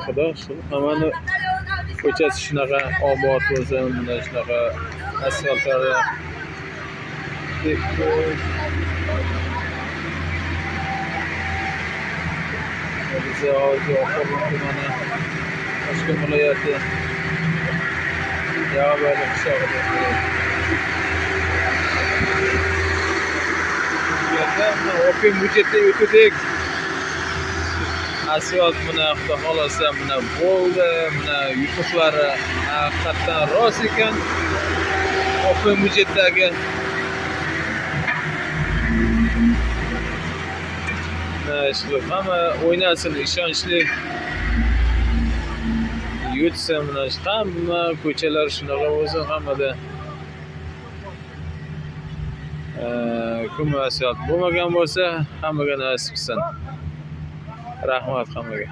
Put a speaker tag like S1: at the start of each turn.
S1: Xudo shu hammani ko'chasi shunaqa obod bo'lsa, mana shunaqa asfaltlari biza hozir Oqqo'rg'on tumani Toshkent viloyati Yag'bali qishlog'ida. Open budjetda o'tdik. Asfalt mana xudo xolasa mana bo'ldi, mana yutuqlari haqiqatdan rost ekan. Open budjetdagi shu hamma o'ynasin, ishonchli yutsa, mana hamma ko'chalar shunaqa bo'lsa, hammada kum asfalt bo'lmagan bo'lsa, hammaga nasib qilsin. Rahmat hammaga.